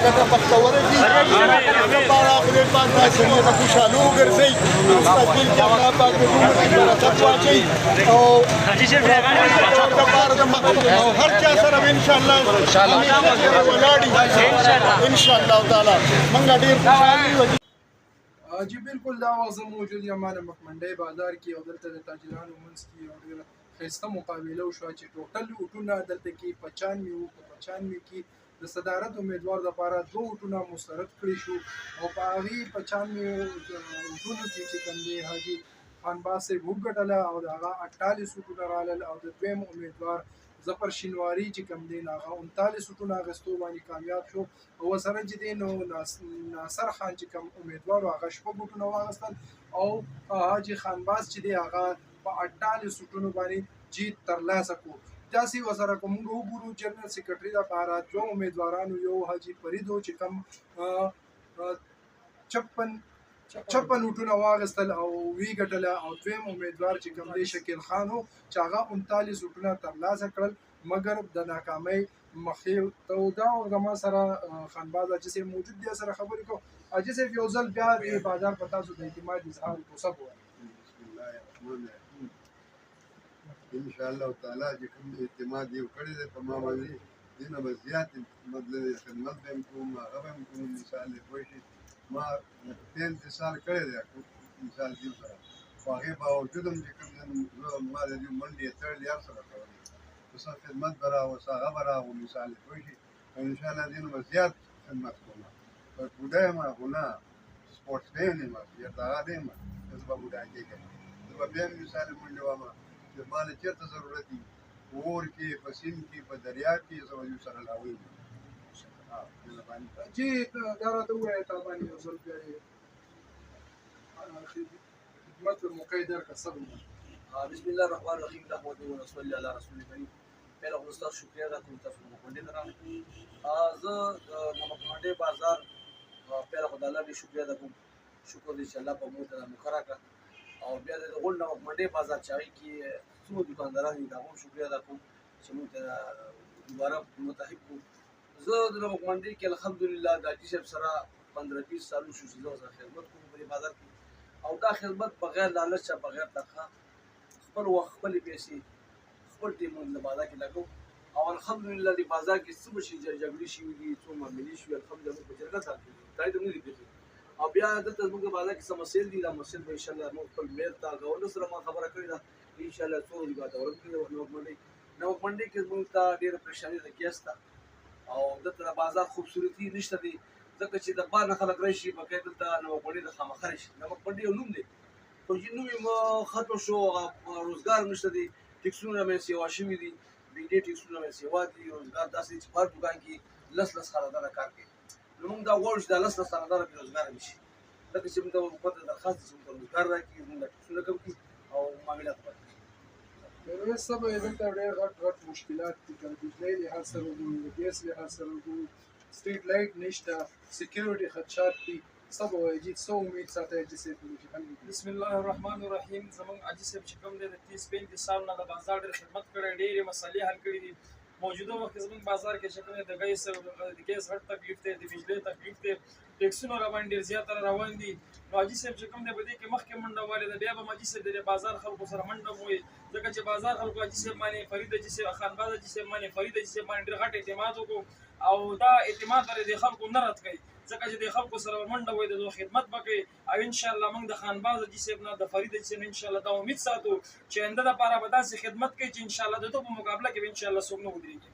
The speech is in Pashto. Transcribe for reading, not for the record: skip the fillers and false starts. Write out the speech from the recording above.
ګټه بختوره کړي لپاره خدای پاک تاسو ته خوشحالو وګرځي مستقبل کې الله پاک د ټول برکت واچي او د هر چا سره ان شاء الله ولاړی ان شاء الله تعالی موږ ډیر خوشاله جی بالکل دا وخت موجود یم مانه مکمنډۍ بازار کې او دلته د تاجرانو منځ کې یو ډېره ښایسته مقابله وشوه چې ټوټل ووټونه دلته کې 95 وو په 95 کې د صدارت امیدوار دپاره 2 ووټونه مسترد کړي شو او په هغې 95 ووټونو کې چې کوم دی حاجي خانباز صاحب وګټله او د هغه 48 ووټونه رالل او د دویم امیدوار ظفر شینواري چې کوم دی هغه 39 ووټونه اخیستو باندې کامیاب شو او ورسره چې دی نو ناصر خان چې کوم امیدوار و هغه 6 ووټونه واخیستل او حاجي خانباز چې دی هغه په 48 ووټونو باندې جیت ترلاسه کړو داسې ورسره که موږ وګورو جنرال سیکرټري دپاره 2 امیدوارانو یو حاجي فرید و چې کوم 56 ووټونه واخیستل او وی ګټله او دویم امیدوار چې کوم دی شکیل خان و چې هغه 39 ووټونه ترلاسه کړل مګر د ناکامۍ مخې ته دا زما سره خانباز حاجي صاحب موجود دی سره خبرې کوو حاجي صاحب یو ځل بیا د بازار په تاسو د اعتماد اظهار کوڅه ووایي بسم الله الرحمن الرحیم ان شاء الله تعالی چې کوم اعتماد یو کړی دی په ما باندې دینه به زیات مطلب خدمت به کوم هغه به کوم مثال کوی شي ما 3 سال کړی دی مثال دی سره خو هغې باوجود هم چې کوم ما د دې منډې تړلې هر سره کولی څه خدمت به راغو څه هغه به راغو مثال کوی شي ان شاء الله دینه به زیات خدمت کوم په بوډا یم خو نه سپورټس مین یم یا هغه دی یم زه به بوډا کېږم زه به بیا مثال منډې واما چې ما له چېرته ضرورت وي په اور کې په سیند کې په دریاب کې زه به یو سره لاویم جی دا راته ووایه تا باندې یو ځل بیا یې خدمت موقع یې درکړه صبر بسم الله الرحمن الرحیم نحمده ونصلي علی رسول کریم پہله خو ستاسو شکریه ادا کوم تاسو مکمنډۍ ته راغلئ زه د مکمنډۍ بازار پہله خو د الله ډېر شکریه ادا کوم شکر دی چې الله په موږ ته دا موقع راکړه او بیا د غونډ مکمنډۍ بازار چې هغې کې څومره دوکانداران دي د هغو هم شکریه ادا کوم چې موږ ته دوباره متحد کړو زه د مکمنډۍ کې الحمدلله د حاجي صاحب سره 15-20 سالو شو چې زه ورسره خدمت کوم په دې بازار کې او دا خدمت بغیر لالچه بغیر تنخواه خپل وخت خپلې پیسې خپل ټیم د بازار کې لګو او الحمدلله د بازار کې څه شي جګړې شوي دي څو معاملې شوي الحمدلله موږ په جرګه سره کوي دا یې نه دي پېښې او بیا دلته زموږ د بازار کې څه مسایل دي دا مسایل به انشاءالله موږ خپل میر ته ګورنر سره ما خبره کړې ده انشاءالله څو ورځې بعد ورکړي نومنډۍ کې زموږ ته ډېره پریشاني ده ګیس ته او دلته د بازار خوبصورتي نشته دی ځکه چې د بار نه خلک راشي بقیه دلته نومنډۍ د خامخا راشي نومنډۍ یو نوم دی خو چې نوم یې ختم شو روزګار نشته دی ټیکسونه مې سیوا شوي دي بینډۍ ټیکسونه مې سیوا دي روزګار داسې چې په هر دوکان کې 10 خاندانه کار کوي نو موږ دا غواړو چې دا 10 خاندانه بېروزګاره نه شي ځکه چې موږ ته حکومت ته درخواست دی چې موږ ته روزګار راکړي موږ دا ټیکسونه کم کړي او معاملات وکړي میرویس صاحب دلته ډېر غټ مشکلات دي که د بجلۍ لحاظ سره وګورو د ګیس لحاظ سره وګورو سټریټ لایټ نشته سیکیورټي خدشات دي څه به وایي جي څه امید ساتئ حاجي صاحب چې حل وکړي بسم الله الرحمن الرحیم زموږ حاجي صاحب چې کوم دی د 30-35 سال نه د بازار ډېر خدمت کړی ډېرې مسلې حل کړي دي موجوده وخت کې زموږ بازار کې چې کوم دی د ګیس غټ تکلیف دی د بجلۍ تکلیف دی ټیکسونه راباندې ډېر زیاتره روان دي نو حاجي صاحب چې کوم دی په دې کې مخکې منډه والې ده بیا به حاجي صاحب د بازار خلکو سره منډه ووایي ځکه چې بازار خلکو حاجي صاحب باندې فرید حاجي صاحب خانباز حاجي صاحب باندې فرید حاجي صاحب باندې ډېر غټ اعتماد وکړو او دا اعتماد لري د خلکو نه رد کوي ځکه چې د خلکو سره منډه وایي د دوی خدمت به کوي او انشاءالله موږ د خانباز حاجي صاحب نه د فرید حاجي صاحب نه انشاءالله دا امید ساتو چې آینده دپاره به داسې خدمت کوي چې انشاءالله د دوی په مقابله کې به انشاءالله څوک نه ودرېږي